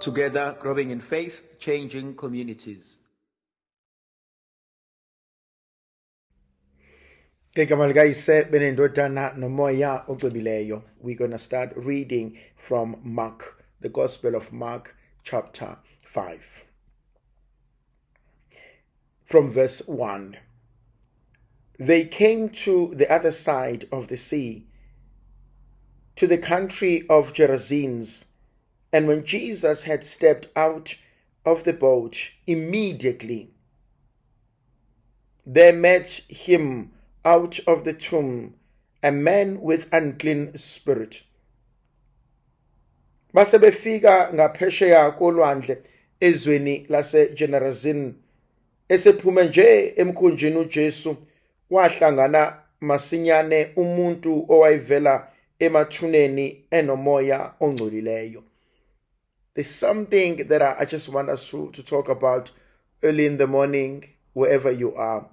Together, growing in faith, changing communities. We're going to start reading from Mark, the Gospel of Mark, chapter 5. From verse 1. They came to the other side of the sea, to the country of Gerasenes, and when Jesus had stepped out of the boat, immediately there met him out of the tomb a man with unclean spirit. Base befika ngaphesheya kolwandle ezweni laseGenerazini, esephume nje emkhunjini uJesu wahlangana masinyane umuntu owayevela emathuneni enomoya ongcolileyo. There's something that I just want us to talk about early in the morning, wherever you are.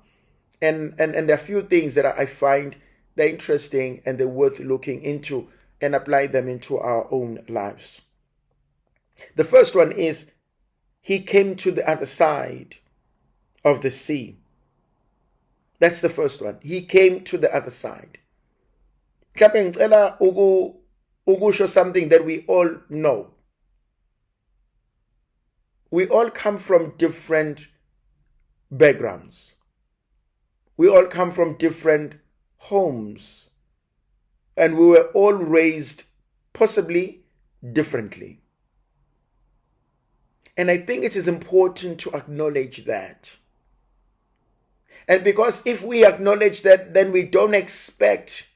And there are a few things that I find they're interesting and they're worth looking into and apply them into our own lives. The first one is, he came to the other side of the sea. That's the first one. He came to the other side. Mhlawumbe ngicela ukusho something that we all know. We all come from different backgrounds. We all come from different homes. And we were all raised possibly differently. And I think it is important to acknowledge that. And because if we acknowledge that, then we don't expect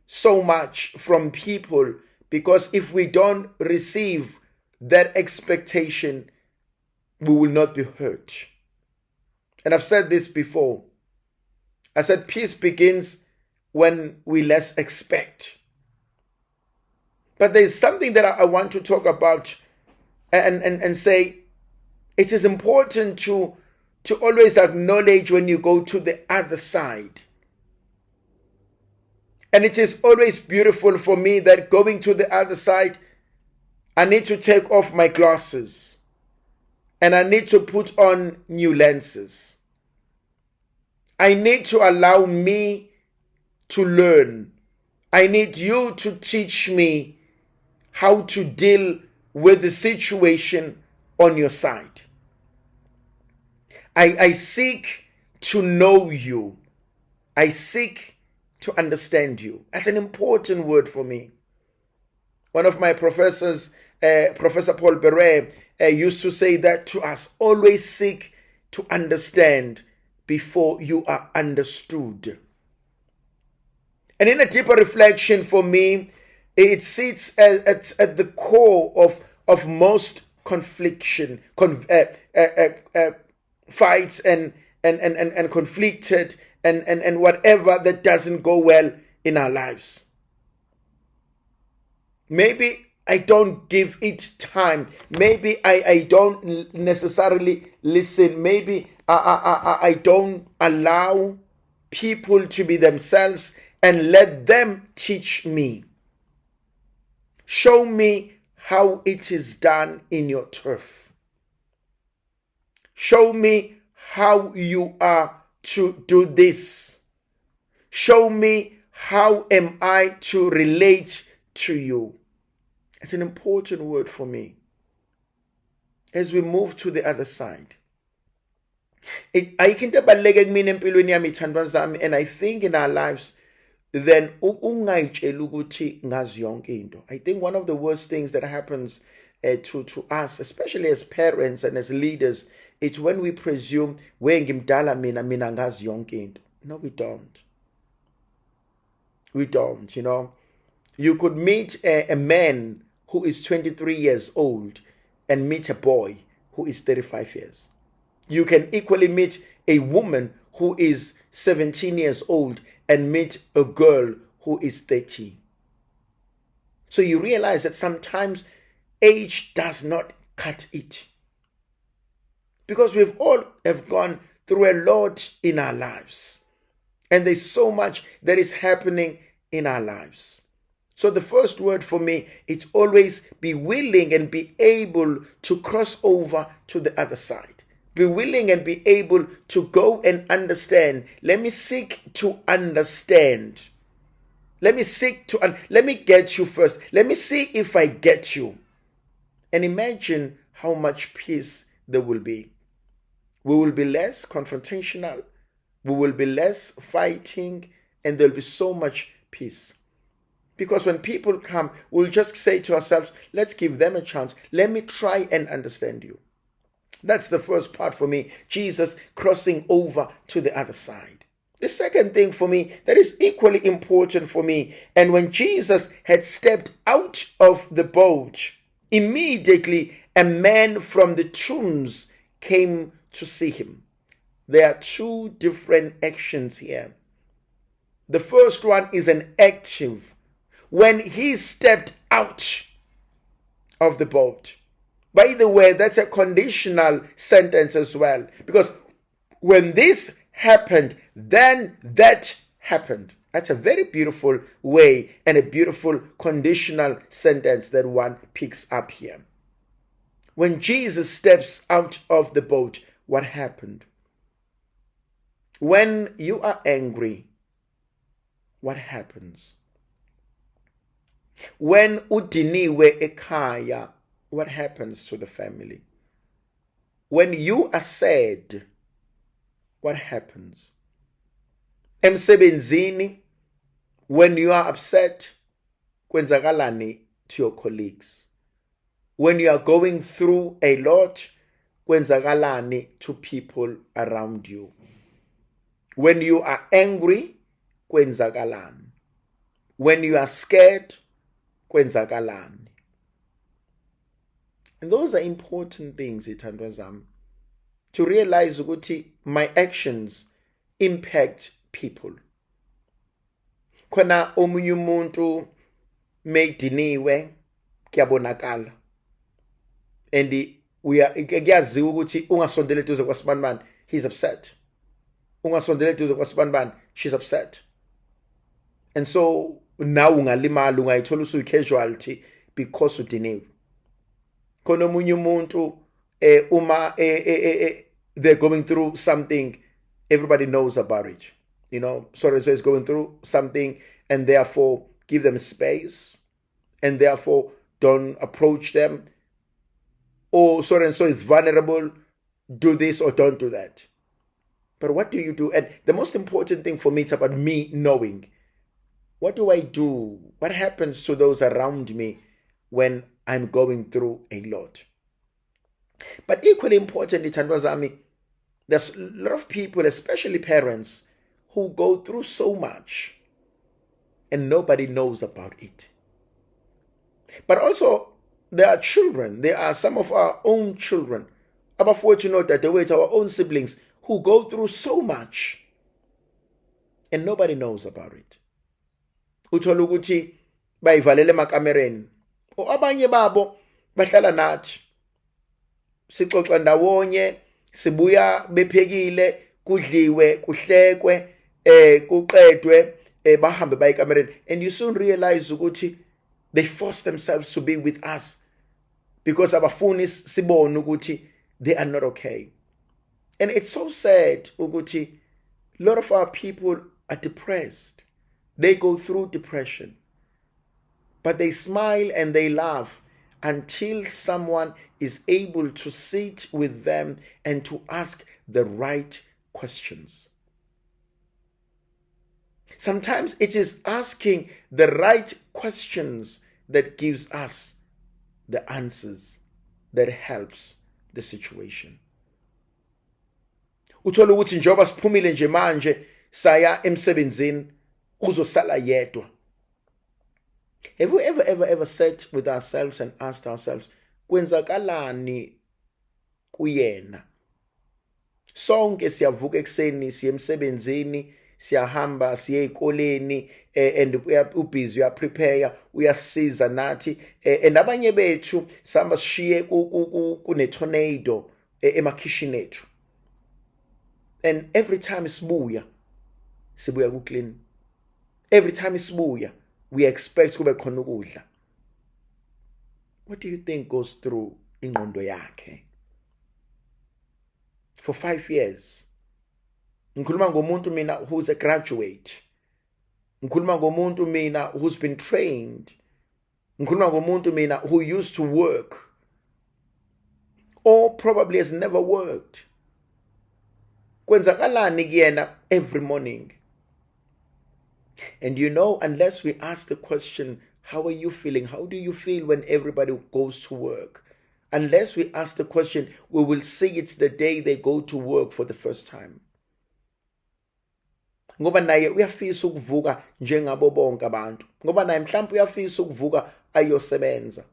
so much from people, because if we don't receive that expectation, we will not be hurt. And I've said this before. I said peace begins when we less expect. But there's something that I want to talk about and say it is important to always acknowledge when you go to the other side. And it is always beautiful for me that going to the other side, I need to take off my glasses and I need to put on new lenses. I need to allow me to learn. I need you to teach me how to deal with the situation on your side. I seek to know you. I seek to understand you. That's an important word for me. One of my professors, Professor Paul Beret, used to say that to us: always seek to understand before you are understood. And in a deeper reflection for me, it sits at the core of most confliction, fights and conflicted and whatever that doesn't go well in our lives. Maybe I don't give it time. Maybe I don't necessarily listen. Maybe I don't allow people to be themselves and let them teach me. Show me how it is done in your turf. Show me how you are to do this. Show me how am I to relate to you. It's an important word for me as we move to the other side. And I think in our lives, then I think one of the worst things that happens to us, especially as parents and as leaders, it's when we presume no, we don't. We don't, you know. You could meet a man who is 23 years old and meet a boy who is 35 years. You can equally meet a woman who is 17 years old and meet a girl who is 30. So you realize that sometimes age does not cut it. Because we've all have gone through a lot in our lives. And there's so much that is happening in our lives. So the first word for me, it's always be willing and be able to cross over to the other side. Be willing and be able to go and understand. Let me seek to understand. Let me get you first. Let me see if I get you. And imagine how much peace there will be. We will be less confrontational. We will be less fighting, and there'll be so much peace. Because when people come, we'll just say to ourselves, let's give them a chance. Let me try and understand you. That's the first part for me. Jesus crossing over to the other side. The second thing for me that is equally important for me, and when Jesus had stepped out of the boat, immediately a man from the tombs came to see him. There are two different actions here. The first one is an active. When he stepped out of the boat. By the way, that's a conditional sentence as well. Because when this happened, then that happened. That's a very beautiful way and a beautiful conditional sentence that one picks up here. When Jesus steps out of the boat, what happened? When you are angry, what happens? When udiniwe ekhaya, what happens to the family? When you are sad, what happens? Emsebenzini, when you are upset, kwenzakalani to your colleagues? When you are going through a lot, kwenzakalani to people around you? When you are angry, kwenzakalani? When you are scared, kwenzakalani? And those are important things, ithandwa zami, to realize ukuthi my actions impact people. Khona omunye umuntu meyidiniwe kuyabonakala. And kuyaziwa ukuthi ungasondela eduze kwasibanibani, he's upset. Ungasondela eduze kwasibanibani, she's upset. And so now ungalimala, ungayithola usuyi casualty because udiniwe. Khona omunye umuntu uma they're going through something, everybody knows about it. You know, so is going through something, and therefore give them space, and therefore don't approach them. Or so and so is vulnerable, do this or don't do that. But what do you do? And the most important thing for me is about me knowing. What do I do? What happens to those around me when I'm going through a lot? But equally important, ithandwa zami, there's a lot of people, especially parents, who go through so much and nobody knows about it. But also, there are children. There are some of our own children, abafowethu nodadewethu, our own siblings, who go through so much and nobody knows about it. Uthola ukuthi bayivalele emakamereni. O abanye babo bahlala nathi. Sixoxa ndawonye, sibuya bephekile, kudliwe, kuhlekwe, kuqedwe, bahambe baye ekamereni. And you soon realize ukuthi they force themselves to be with us because abafuni sibone ukuthi they are not okay. And it's so sad ukuthi a lot of our people are depressed. They go through depression. But they smile and they laugh until someone is able to sit with them and to ask the right questions. Sometimes it is asking the right questions that gives us the answers that helps the situation. Uthola ukuthi njoba siphumile nje manje saya emsebenzini uzosala yedwa. Have we ever sat with ourselves and asked ourselves, kwenzakalani kuyena? Sonke siyavuka ekseni, siya emsebenzini, siyahamba, siya ezikoleni, and ubusy, uyaprepare, uyasiza nathi, and abanye bethu sihamba sishiye kune tornado emakhishini ethu. And every time sibuya ku clean. Every time sibuya we expect kube khona ukudla. What do you think goes through ingqondo yakhe? For 5 years. Ngikhuluma ngomuntu mina who's a graduate. Ngikhuluma ngomuntu mina who's been trained. Ngikhuluma ngomuntu mina who used to work or probably has never worked. Kwenzakalani kuyena every morning? And you know, unless we ask the question, how are you feeling? How do you feel when everybody goes to work? Unless we ask the question, we will see it's the day they go to work for the first time. Ngoba naye uyafisa ukuvuka njengabo bonke abantu. Ngoba naye mhlawumbe uyafisa ukuvuka ayosebenza.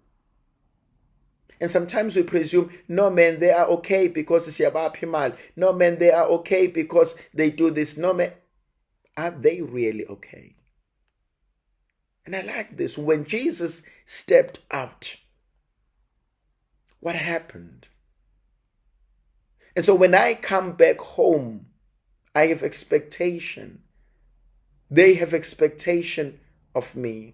And sometimes we presume, no man, they are okay because siyabapha imali. No man, they are okay because they do this. No man, are they really okay? And I like this. When Jesus stepped out, what happened? And so when I come back home, I have expectation. They have expectation of me.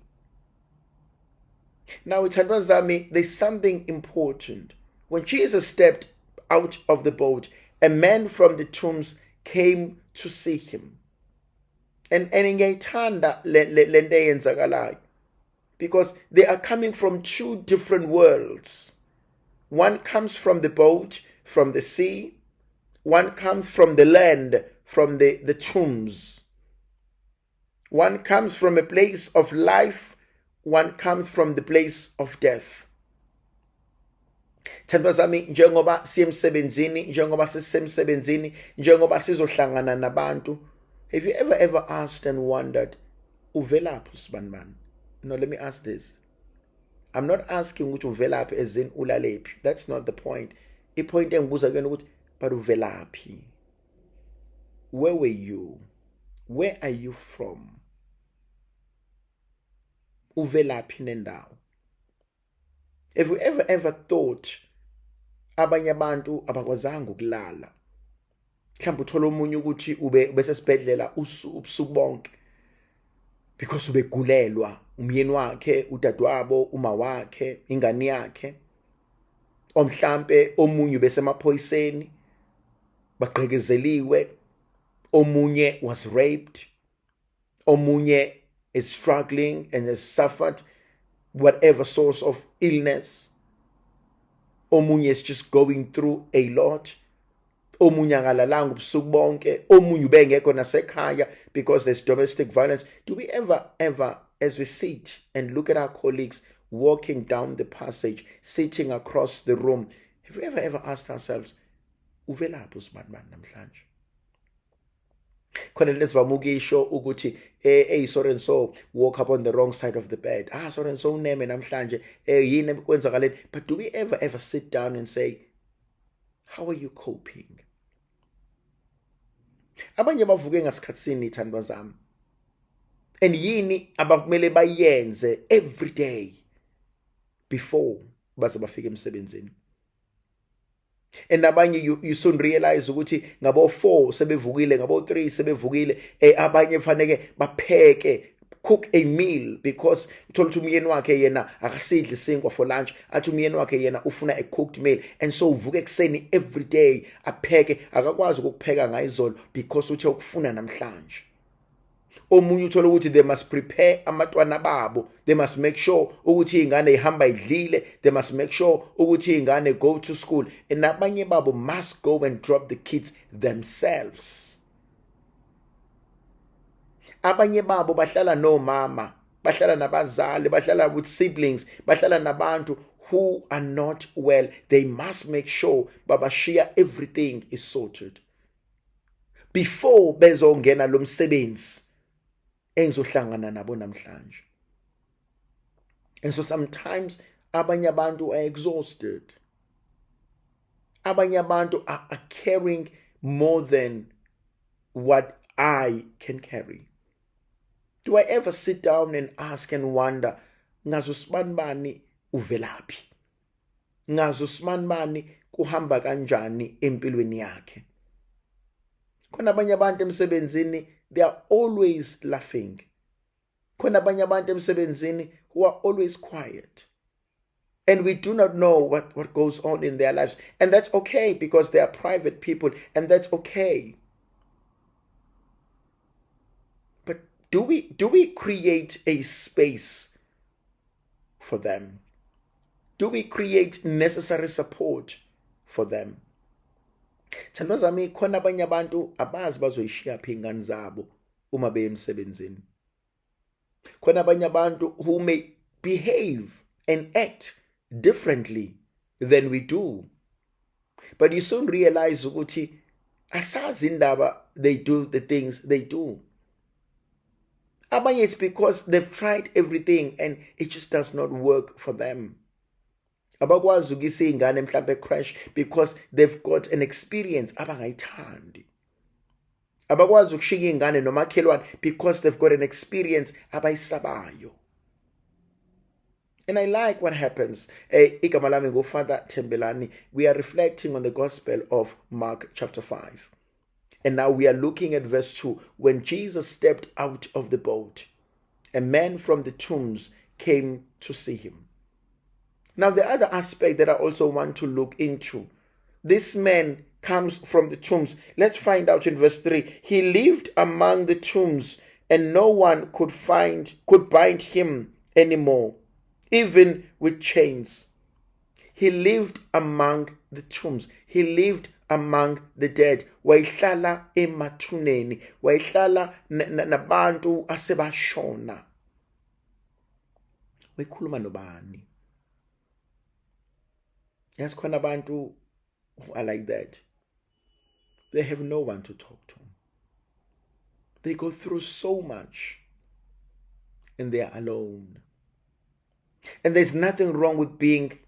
Now, Zami, there's something important. When Jesus stepped out of the boat, a man from the tombs came to see him. And ingayithanda le nto eyenzakalayo, because they are coming from two different worlds. One comes from the boat, from the sea. One comes from the land, from the tombs. One comes from a place of life. One comes from the place of death. Thandwa zami, njengoba siyemsebenzini, njengoba sisemsebenzini, njengoba sizohlangana nabantu, have you ever asked and wondered, uvelaphi usibanibani? No, let me ask this. I'm not asking ukuthi uvelaphi as in ulalephi. That's not the point. Ipoint engibuza kuyona ukuthi, but uvelaphi? Where were you? Where are you from? Uvelaphi nendawo? Have you ever thought abanye abantu abakwazanga ukulala? Mhlawumbe uthola omunye ukuthi ubesesibhedlela ubusuku bonke because ubegulelwa umyeni wakhe, udadewabo, uma wakhe, ingane yakhe. Omhlambe omunye besemaphoyiseni baqhekezeliwe, omunye was raped, omunye is struggling and has suffered whatever source of illness. Omunye is just going through a lot. Omunye akalalanga ubusuku bonke, omunye ubengekho nasekhaya because there's domestic violence. Do we ever, as we sit and look at our colleagues walking down the passage, sitting across the room, have we ever asked ourselves, uvelaphi usibanibani namhlanje? Khona lesivama ukisho ukuthi so and so woke up on the wrong side of the bed. So and so uneme namhlanje, yini kwenzakaleni? But do we ever sit down and say, how are you coping? Abanye bavuke ngasikhatsini ithandwa zami. And yini abakumele bayenze every day before baze bafike emsebenzini. And abanye you soon realize ukuthi ngabo 4 sebevukile, ngabo 3 sebevukile, abanye kufanele bapheke, cook a meal, because uthola ukuthi umyeni wakhe yena akasidli isinkwa for lunch, athi umyeni wakhe yena ufuna a cooked meal, and so uvuka ekseni every day apheke, akakwazi ukupheka ngayizolo because uthe ukufuna namhlanje. Omunye uthola ukuthi they must prepare amatwana babo, they must make sure ukuthi ingane ihamba idlile, they must make sure ukuthi ingane go to school, and abanye babo must go and drop the kids themselves. Abanye babo bahlala no mama, bahlala nabazali, bahlala with siblings, bahlala nabantu who are not well. They must make sure babashiya everything is sorted before bezongena lo msebenzi engizohlangana nabo namhlanje. And so sometimes abanye abantu are exhausted. Abanye abantu are carrying more than what I can carry. Do I ever sit down and ask and wonder, ngazusibanibani uvelaphi? Ngazusibanibani kuhamba kanjani empilweni yakhe? Khona abanye abantu emsebenzini, they are always laughing. Khona abanye abantu emsebenzini who are always quiet. And we do not know what goes on in their lives. And that's okay because they are private people, and that's okay. But do we create a space for them? Do we create necessary support for them? Thandwa zami, khona abanye abantu abazi bazoyishiya phi ingane zabo uma beye emsebenzini. Khona abanye abantu who may behave and act differently than we do. But you soon realize ukuthi asazi indaba they do the things they do. Abanye, it's because they've tried everything and it just does not work for them. Abakwazi ukuyisa ingane mhlambe crash because they've got an experience abangayithandi. Abakwazi ukushika ingane nomakhelwane because they've got an experience abayisabayo. And I like what happens. Igama lami nguFather Thembelani. We are reflecting on the Gospel of Mark chapter 5. And now we are looking at verse 2. When Jesus stepped out of the boat, a man from the tombs came to see him. Now the other aspect that I also want to look into, this man comes from the tombs. Let's find out in verse 3. He lived among the tombs, and no one could bind him anymore, even with chains. He lived among the tombs. He lived among the dead. Wayihlala emathuneni. Wayihlala nabantu asebashona. Wekhuluma nobani? Yes, khona abantu who are like that. They have no one to talk to. They go through so much and they are alone. And there's nothing wrong with being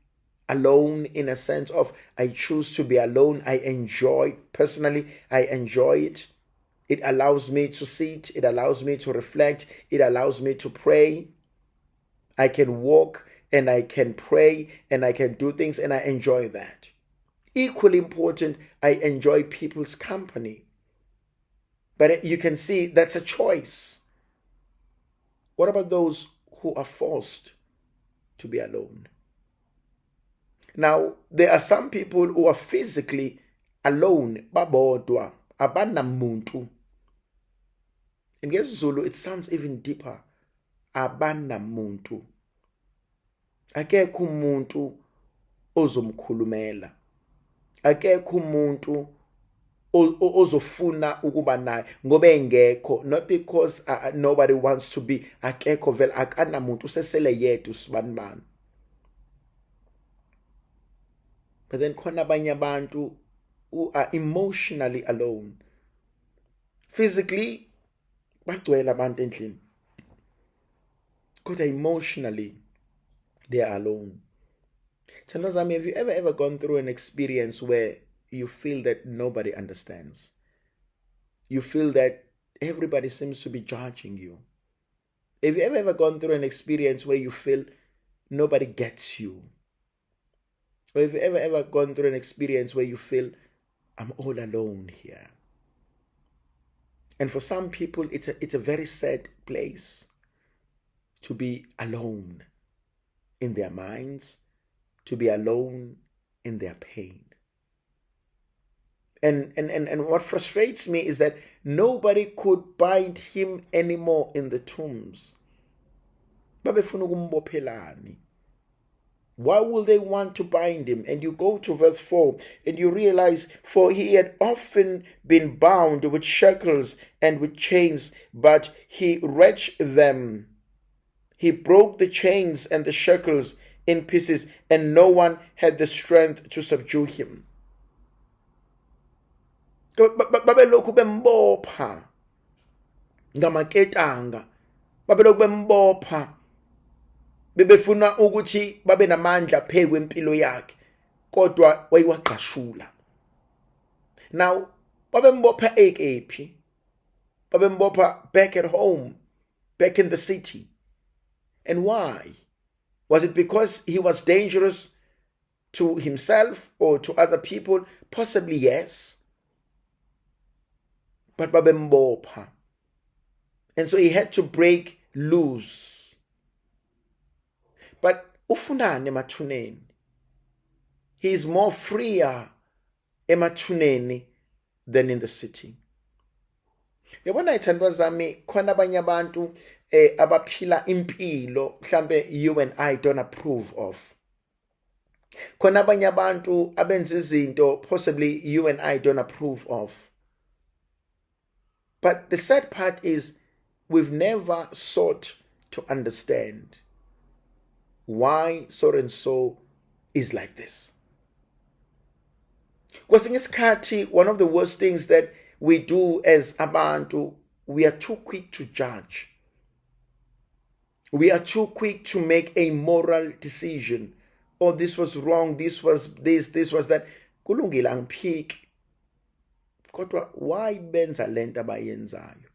alone in a sense of I choose to be alone. I enjoy it. It allows me to sit. It allows me to reflect. It allows me to pray. I can walk and I can pray and I can do things and I enjoy that. Equally important, I enjoy people's company. But you can see that's a choice. What about those who are forced to be alone? Now, there are some people who are physically alone, babodwa, abanamuntu. In ngesiZulu, it sounds even deeper. Abanamuntu. Akekho umuntu ozomkhulumela. Akekho umuntu ozofuna ukuba naye ngoba engekho, not because nobody wants to be. Akekho vele akanamuntu usesele yedwa usibanibani. But then khona abanye abantu who are emotionally alone. Physically bagcwele abantu endlini, kodwa emotionally they are alone. Thandwa zami, have you ever gone through an experience where you feel that nobody understands? You feel that everybody seems to be judging you. Have you ever gone through an experience where you feel nobody gets you? Or have you ever gone through an experience where you feel I'm all alone here? And for some people, it's a very sad place to be alone in their minds, to be alone in their pain. And what frustrates me is that nobody could bind him anymore in the tombs. Babefuna ukumbophelani. Why will they want to bind him? And you go to verse 4 and you realize, for he had often been bound with shackles and with chains, but he wrenched them. He broke the chains and the shackles in pieces, and no one had the strength to subdue him. Babelokhu bembopha ngamaketanga, babelokhu bembopha bebefuna ukuthi babe namandla phezu kwempilo yakhe, kodwa wayiwaqashula. Now babembopha ekephi? Babembopha back at home, back in the city. And why? Was it because he was dangerous to himself or to other people? Possibly yes. But babembopha. And so he had to break lose. But ufunani emathuneni? He is more freer emathuneni than in the city. Yabona ithandwa zami, khona abanye abantu abaphila impilo mhlambe you and I don't approve of. Khona abanye abantu abenza izinto possibly you and I don't approve of. But the sad part is we've never sought to understand why so and so is like this. Kwesinye isikhathi, one of the worst things that we do as abantu, we are too quick to judge. We are too quick to make a moral decision. Oh, this was wrong, this was this was that. Kulungile angiphiki. Kodwa why benza lento abayenzayo?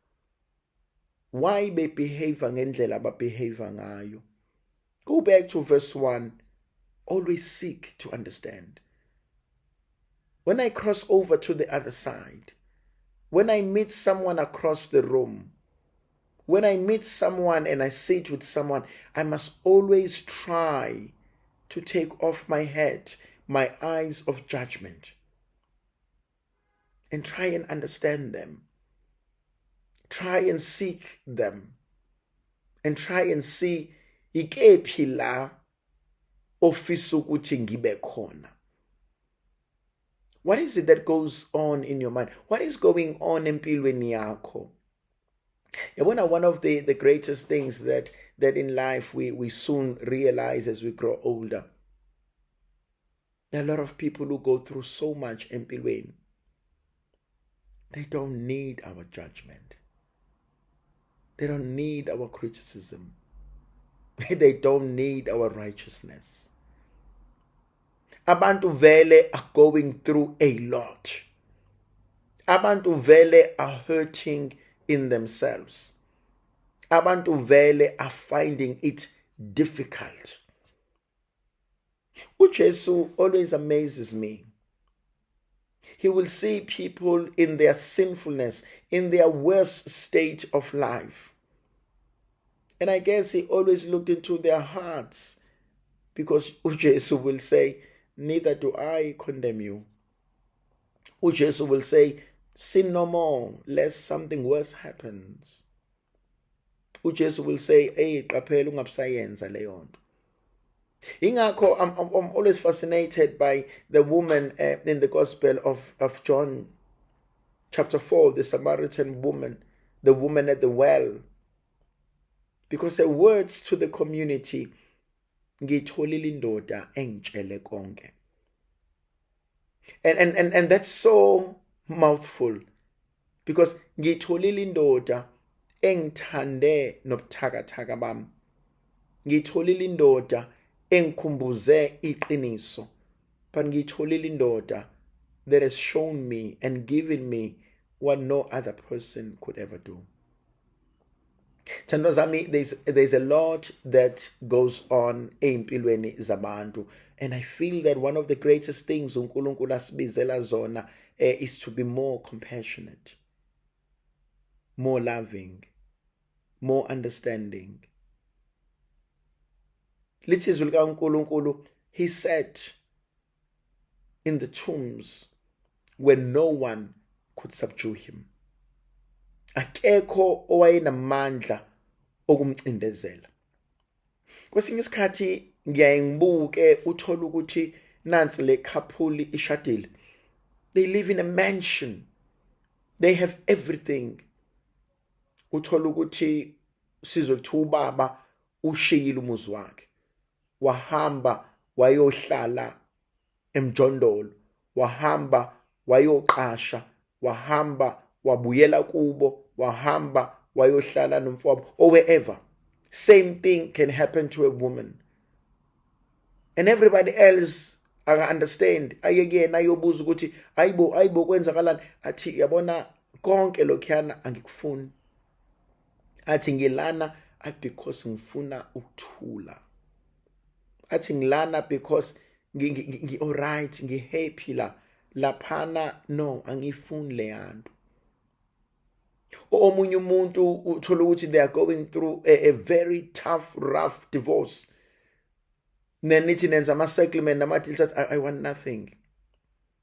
Why behave ngendlela ababehave ngayo? Go back to verse 1. Always seek to understand. When I cross over to the other side, when I meet someone across the room, when I meet someone and I sit with someone, I must always try to take off my head, my eyes of judgment, and try and understand them. Try and seek them. And try and see, ikephi la ofisa ukuthi ngibe khona. What is it that goes on in your mind? What is going on empilweni yakho? One of the greatest things that in life we soon realize as we grow older. There are a lot of people who go through so much empilweni. They don't need our judgment. They don't need our criticism. They don't need our righteousness. Abantu vele are going through a lot. Abantu vele are hurting in themselves. Abantu vele are finding it difficult. UJesu always amazes me. He will see people in their sinfulness, in their worst state of life. And I guess he always looked into their hearts, because uJesu will say, neither do I condemn you. uJesu will say, sin no more, lest something worse happens. uJesu will say, hey, qaphela ungabusayenza leyo nto. Ingakho I'm always fascinated by the woman in the Gospel of John chapter 4, the Samaritan woman, the woman at the well. Because her words to the community, ngitholile indoda engitshele konke. And that's so mouthful, because ngitholile indoda engithande nobuthakathaka bami. Ngitholile indoda engikhumbuze iqiniso. But ngitholile indoda that has shown me and given me what no other person could ever do. Thandwa zami, there's a lot that goes on empilweni zabantu, and I feel that one of the greatest things uNkulunkulu asibizela zona is to be more compassionate, more loving, more understanding. Lithi izwi likaNkulunkulu, he sat in the tombs when no one could subdue him. Akekho owayenamandla okumcindezela. Kwesinye isikhathi ngiyaye ngibuke uthola ukuthi nansi le couple ishadile. They live in a mansion. They have everything. Uthola ukuthi sizwe kuthiwa ubaba ushiyile umuzi wakhe. Wahamba wayohlala emjondolo. Wahamba wayoqasha. Wahamba wabuyela kubo, wahamba wayohlala nomfowabo, or wherever. Same thing can happen to a woman. And everybody else understand. Ayekena ayobuza ukuthi ayibo kwenzakalani, athi yabona konke lokhuyana angikufuni. Athi ngilana because ngifuna ukuthula. Athi ngilana because ngi alright, ngi happy la. Laphana no angifuni le yanto. Omunye umuntu uthola ukuthi they are going through a very tough, rough divorce. Nithi nenza ama-settlement nama-deals athi I want nothing.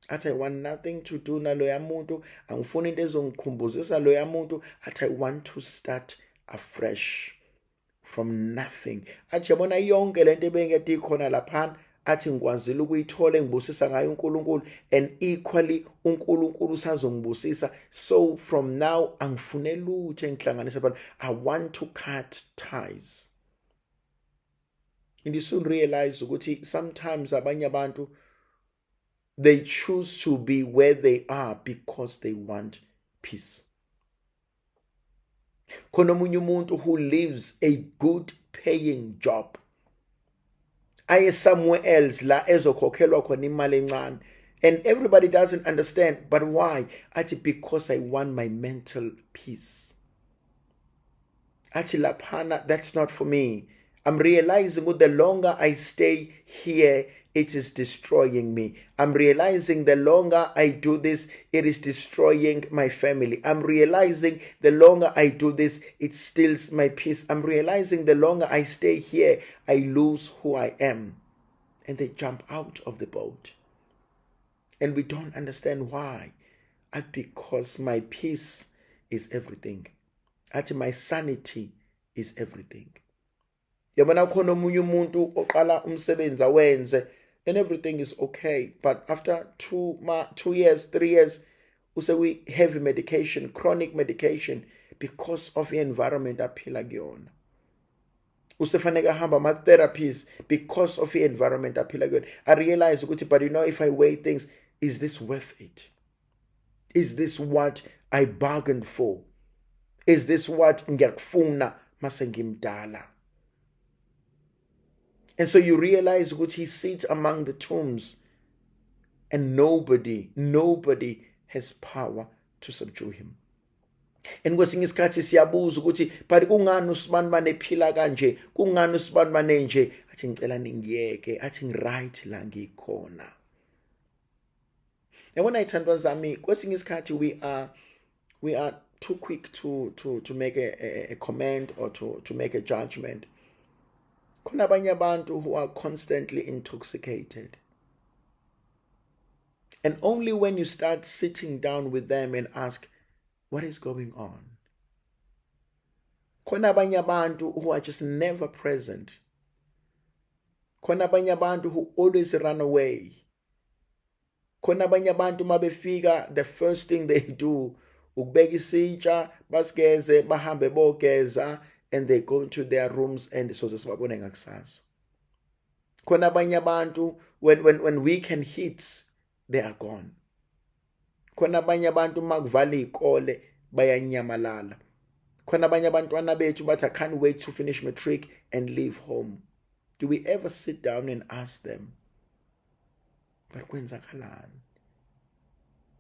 Athi I want nothing to do naloya muntu, angifuni into ezongikhumbuzisa loya muntu. Athi I want to start afresh from nothing. Athi yabona yonke lento ebengekade ikhona laphana, athi ngikwazile ukuyithola engibusisa ngayo uNkulunkulu, and equally uNkulunkulu usazongibusisa. So from now angifune lutho engihlanganisa abantu. I want to cut ties. And you soon realize ukuthi sometimes abanye abantu, they choose to be where they are because they want peace. Khona omunye umuntu who lives a good paying job, aye somewhere else la ezokhokhelwa khona imali encane, and everybody doesn't understand. But why? Athi because I want my mental peace. Athi laphana, that's not for me. I'm realizing that the longer I stay here, it is destroying me. I'm realizing the longer I do this, it is destroying my family. I'm realizing the longer I do this, it steals my peace. I'm realizing the longer I stay here, I lose who I am. And they jump out of the boat. And we don't understand why. Because my peace is everything. My sanity is everything. Yabona khona omunye umuntu oqala umsebenzi awenze and everything is okay, but after 2 years, 3 years, we heavy medication, chronic medication, because of the environment aphila kuyona. Usefanele hamba ama-therapies because of the environment aphila kuyona. I realize ukuthi, but if I weigh things, is this worth it? Is this what I bargained for? Is this what ngiyakufuna mase ngimdala? And so you realize that he sits among the tombs and nobody has power to subdue him. And kwesinye isikhathi siyabuza ukuthi but kungani usibani banephila kanje, kungani usibani banenje? Athi ngicela ningiyeke, athi ngiright la ngikhona. Yabona ithandwa zami, kwesinye isikhathi we are too quick to make a comment or to make a judgment. Kuna abanye abantu who are constantly intoxicated. And only when you start sitting down with them and ask, what is going on? Kuna abanye abantu who are just never present. Kuna abanye abantu who always run away. Kuna abanye abantu mabefika, the first thing they do, ukubeka isitsha, basigeze, bahambe bogeza, and they go into their rooms and so sibabone ngakusasa. Khona abanye abantu when weekend hits, they are gone. Khona abanye abantu makuvala ikole bayanyamalala. Khona abanye abantwana bethu bathi I can't wait to finish matric and leave home. Do we ever sit down and ask them, but kwenzakalani?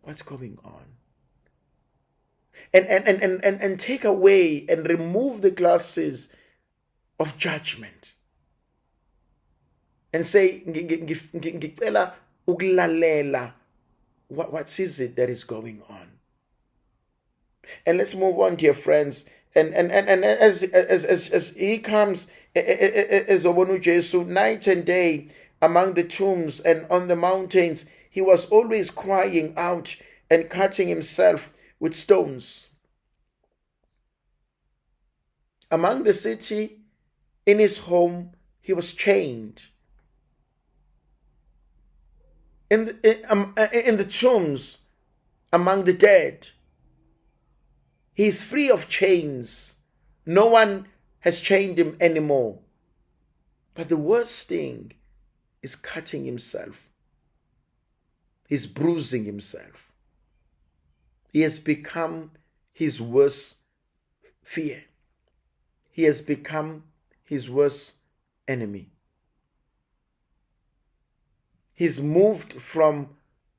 What's going on? And take away and remove the glasses of judgment and say, ngicela ukulalela, what is it that is going on? And let's move on, dear friends. And as he comes, as Obonu Jesu, night and day among the tombs and on the mountains, he was always crying out and cutting himself with stones. Among the city, in his home, he was chained. In the tombs, among the dead, he is free of chains. No one has chained him anymore. But the worst thing is cutting himself. He's bruising himself. He has become his worst fear. He has become his worst enemy. He's moved from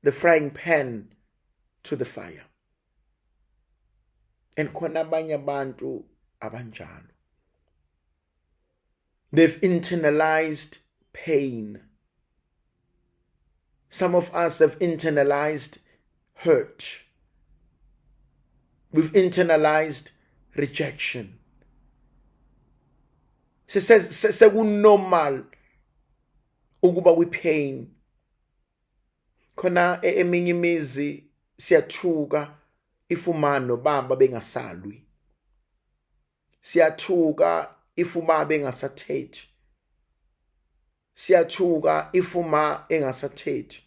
the frying pan to the fire. And khona abanye abantu abanjalo. They've internalized pain. Some of us have internalized hurt. We've internalized rejection. Sekunormal ukuba we-pain. Khona eminye imizi siyathuka if uma nobaba bengasalwi. Siyathuka if uma bengasathethi. Siyathuka if uma engasathethi.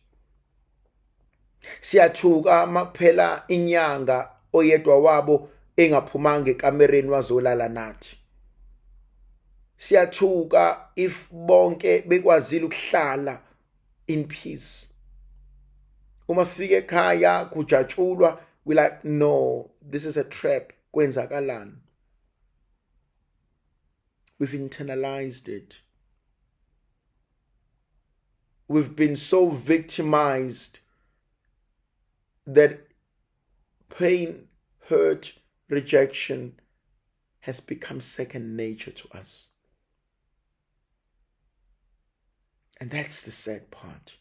Siyathuka makuphela inyanga oyedwa wabo engaphumanga ekamereni wazolala nathi. Siyathuka if bonke bekwazile ukuhlala in peace. Uma sifike ekhaya kujatshulwa, we like, no, this is a trap. Kwenzakalani? We've internalized it. We've been so victimized that pain, hurt, rejection has become second nature to us. And that's the sad part.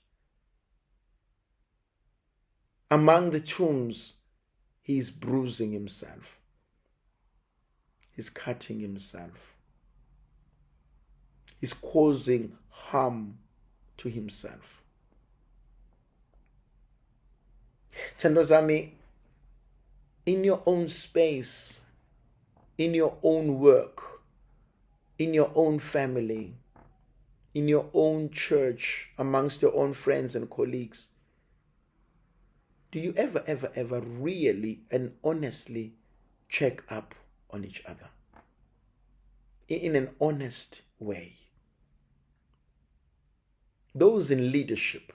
Among the tombs, he's bruising himself. He's cutting himself. He's causing harm to himself. Tandozami, in your own space, in your own work, in your own family, in your own church, amongst your own friends and colleagues, do you ever really and honestly check up on each other? In an honest way. Those in leadership,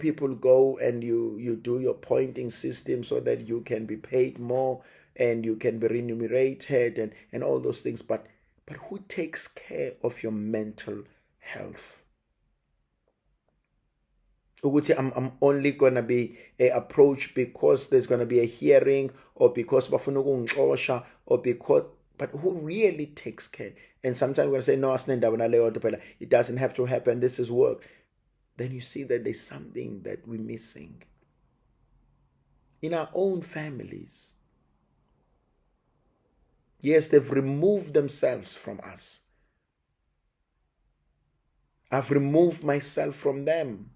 people go and you do your pointing system so that you can be paid more and you can be remunerated and all those things. But who takes care of your mental health? I'm only gonna be approached because there's gonna be a hearing, or because bafuna ukungixosha, or because, but who really takes care? And sometimes we're gonna say, no, it doesn't have to happen, this is work. Then you see that there's something that we're missing. In our own families, yes, they've removed themselves from us. I've removed myself from them.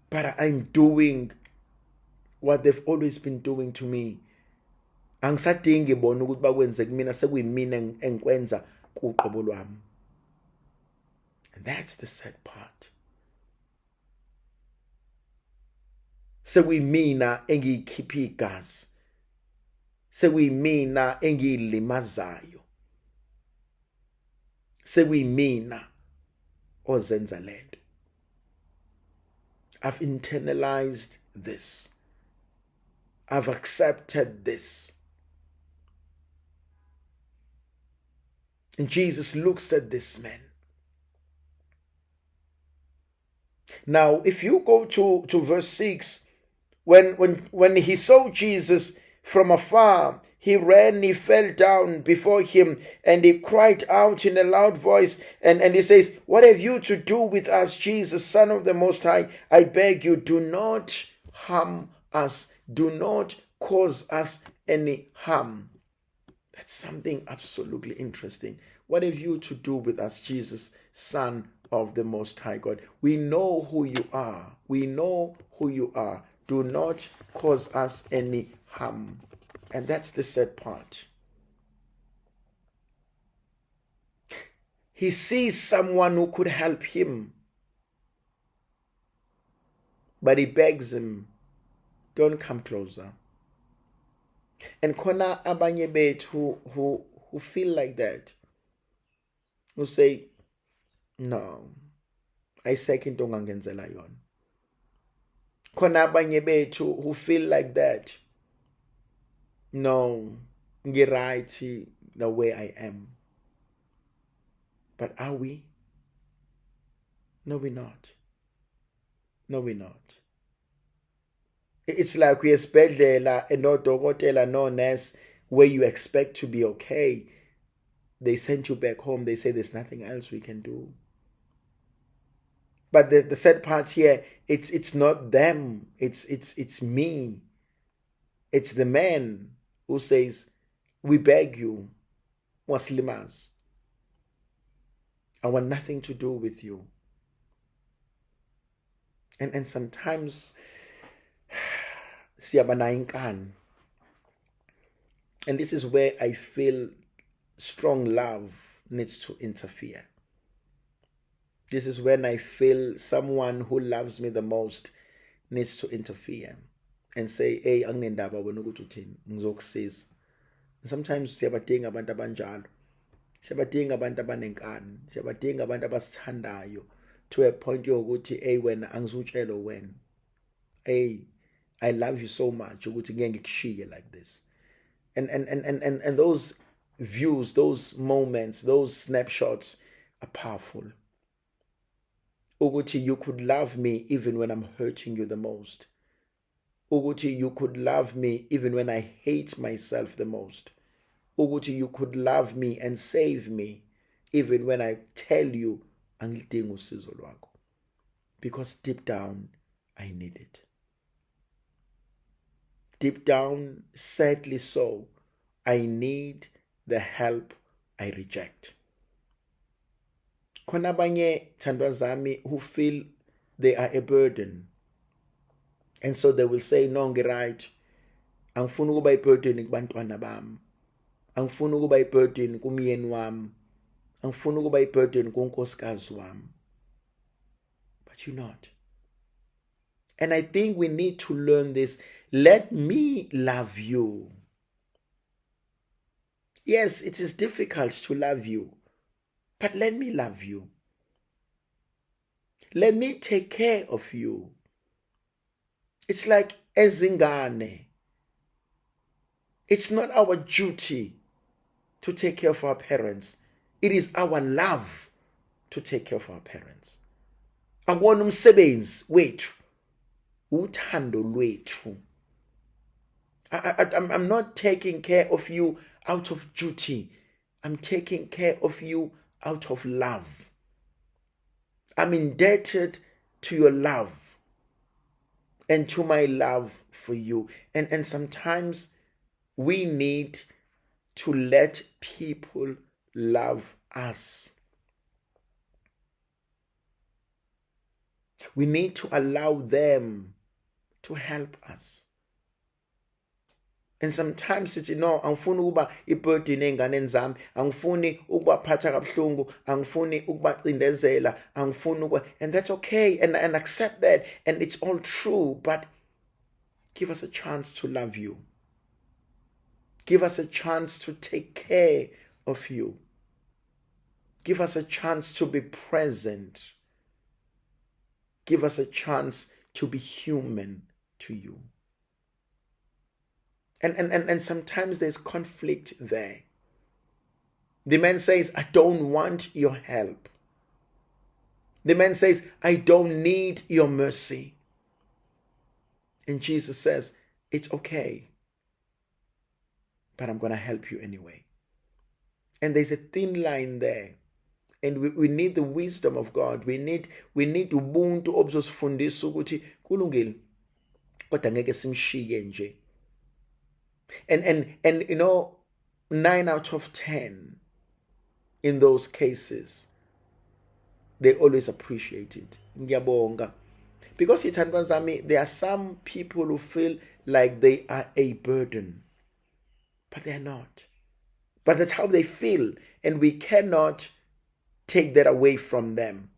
But I'm doing what they've always been doing to me. Angisadingi bona ukuthi bakwenze kumina, sekuyimina engikwenza kuqobo lwami. And that's the sad part. Sekuyimina engiyikhipha igazi. Sekuyimina engiyilimazayo. Sekuyimina ozenza lento. I've internalized this. I've accepted this. And Jesus looks at this man. Now, if you go to verse 6, when he saw Jesus from afar, he ran, he fell down before him, and he cried out in a loud voice, and he says, "What have you to do with us, Jesus, Son of the Most High? I beg you, do not harm us. Do not cause us any harm." That's something absolutely interesting. What have you to do with us, Jesus, Son of the Most High God? We know who you are. We know who you are. Do not cause us any harm. And that's the sad part. He sees someone who could help him, but he begs him, don't come closer. And khona abanye bethu who feel like that, who say, no, ayiseke into ongangenzela yona. Khona abanye bethu who feel like that, no, ngiright the way I am. But are we? No, we're not. No, we're not. It's like we're esibhedlela and no dokotela, no nurse, where you expect to be okay. They send you back home. They say there's nothing else we can do. But the sad part here, it's not them. It's me. It's the man who says, we beg you, Waslimas, I want nothing to do with you. And sometimes and this is where I feel strong love needs to interfere. This is when I feel someone who loves me the most needs to interfere and say, hey, anginendaba wena ukuthi uthini, ngizokusiza. Sometimes siyabadinga abantu abanjalo. Siyabadinga abantu abanenkani. Siyabadinga abantu abasithandayo to a point yokuthi hey wena angizutshelo wena. Hey, I love you so much ukuthi ngeke ngikushiye like this. And those views, those moments, those snapshots are powerful. Ukuthi you could love me even when I'm hurting you the most. Ukuthi you could love me even when I hate myself the most. Ukuthi you could love me and save me even when I tell you angilidingi usizo lwakho. Because deep down I need it. Deep down, sadly so, I need the help I reject. Khona abanye thandwa zami who feel they are a burden. And so they will say, no, ngiright. Angifuni ukuba i-burden kubantwana bami. Angifuni ukuba i-burden kumyeni wami. Angifuni ukuba i-burden kunkosikazi wami. But you're not. And I think we need to learn this. Let me love you. Yes, it is difficult to love you, but let me love you. Let me take care of you. It's like ezingane. It's not our duty to take care of our parents. It is our love to take care of our parents. Akuwona umsebenzi wethu, uthando lwethu. I'm not taking care of you out of duty. I'm taking care of you out of love. I'm indebted to your love and to my love for you. And sometimes we need to let people love us. We need to allow them to help us. And sometimes it's, angifuni ukuba i-burden ey'nganeni zami, angifuni ukubaphatha kabuhlungu, angifuni ukubacindezela, angifuni ukuba, and that's okay, and accept that, and it's all true, but give us a chance to love you. Give us a chance to take care of you. Give us a chance to be present. Give us a chance to be human to you. And sometimes there's conflict there. The man says, I don't want your help. The man says, I don't need your mercy. And Jesus says, it's okay, but I'm going to help you anyway. And there's a thin line there. And we need the wisdom of God. We need ubuntu obuzosifundisa ukuthi kulungile kodwa ngeke simshiye nje. And 9 out of 10 in those cases, they always appreciate it. Ngiyabonga. Because ithandwa zami, there are some people who feel like they are a burden, but they are not. But that's how they feel, and we cannot take that away from them.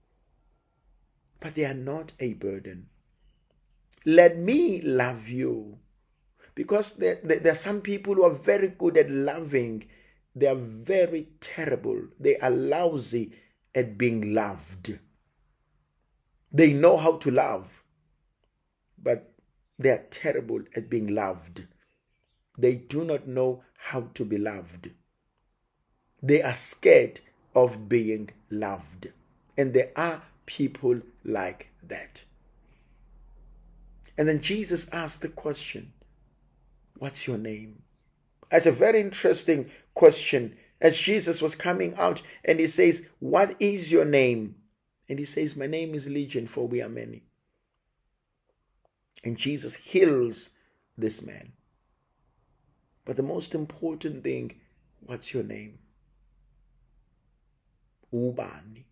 But they are not a burden. Let me love you. Because there are some people who are very good at loving. They are very terrible. They are lousy at being loved. They know how to love, but they are terrible at being loved. They do not know how to be loved. They are scared of being loved. And there are people like that. And then Jesus asked the question, what's your name? That's a very interesting question. As Jesus was coming out and he says, what is your name? And he says, my name is Legion, for we are many. And Jesus heals this man. But the most important thing, what's your name? Ubani.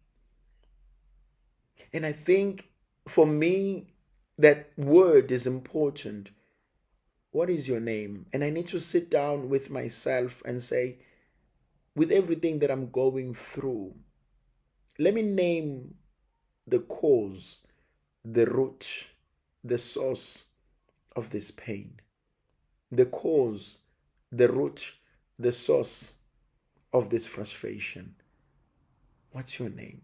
And I think for me, that word is important. What is your name? And I need to sit down with myself and say, with everything that I'm going through, let me name the cause, the root, the source of this pain. The cause, the root, the source of this frustration. What's your name?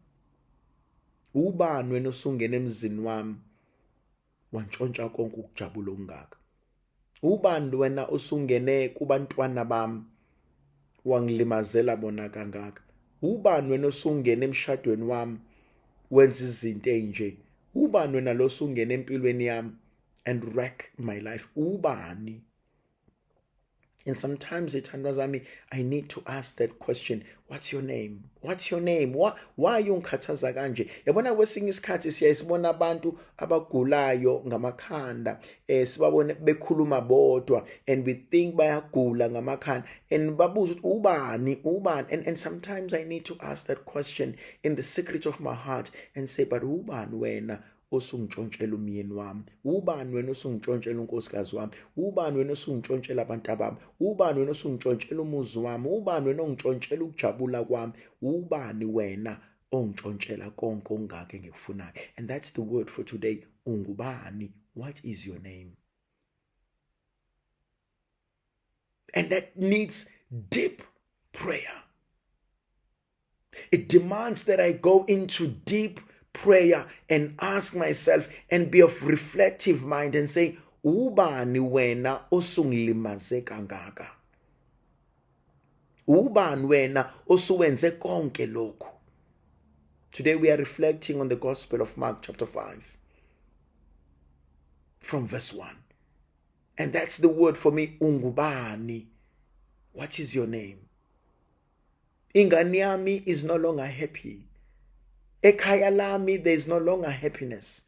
Ubani wena usungena emzini wami wantshontsha konke ukujabula ongaka? Ubani wena usungene kubantwana bami wangilimazela bona kangaka? Ubani wena usungene emshadweni wami wenza izinto enje? Ubani wena lo usungene empilweni yami and wreck my life? Ubani? And sometimes I need to ask that question. What's your name? What's your name? Why are you ngikhathaza kanje? Yabona kwesinye isikhathi siyayibona abantu abagulayo ngamakhanda sibabone bekhuluma bodwa and we think bayagula ngamakhanda and babuza ukuthi ubani? And sometimes I need to ask that question in the secret of my heart and say, but ubani wena osungitshontshela umyeni wami? Ubani wena osungitshontshela unkosikazi wami? Ubani wena osungitshontshela abantu bami? Ubani wena osungitshontshela umuzi wami? Ubani wena ongitshontshela ukujabula kwami? Ubani wena ongitshontshela konke ongaka engikufunayo? And that's the word for today. Ungubani? What is your name? And that needs deep prayer. It demands that I go into deep prayer and ask myself and be of reflective mind and say, ubani wena osungilimaze kangaka? Ubani wena osuwenze konke lokhu? Today we are reflecting on the Gospel of Mark chapter 5 from verse 1. And that's the word for me, ungubani. What is your name? Ingane yami is no longer happy. Ekhaya lami, there is no longer happiness.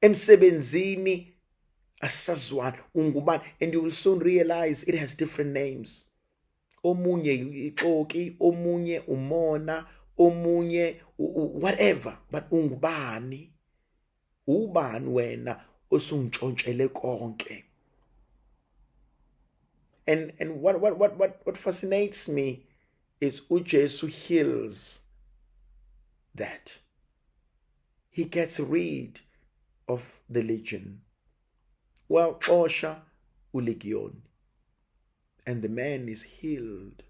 Emsebenzini asazwana, ungubani. And you will soon realize it has different names. Omunye ixoki, omunye umona, omunye whatever. But ungubani? Ubani wena osungitshontshele konke? And what fascinates me is uJesu heals that. He gets rid of the legion. Well, Osha ulegion. And the man is healed.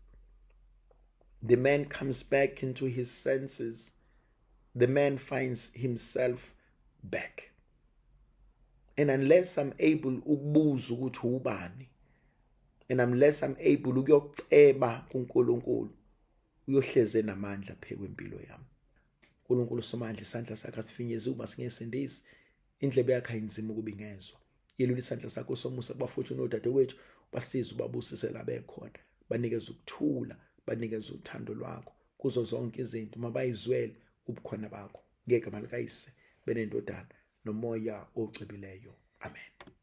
The man comes back into his senses. The man finds himself back. And unless I'm able ukubuza ukuthi ubani, and unless I'm able ukuyoceba kuNkulunkulu, uyohleze namandla phezu kwempilo yami. uNkulunkulu somandla, isandla sakhe asifinyeze uba singesindisi, indlebe yakhe ayinzima ukuba ingezwa. Yelula isandla sakho somusa kubafowethu nodadewethu, basize ubabusise la bekhona, banikeze ukuthula, banikeze uthando lwakho kuzo zonke izinto, mabayizwele ubukhona bakho ngegama likaYise benendodana nomoya ocebileyo. Amen.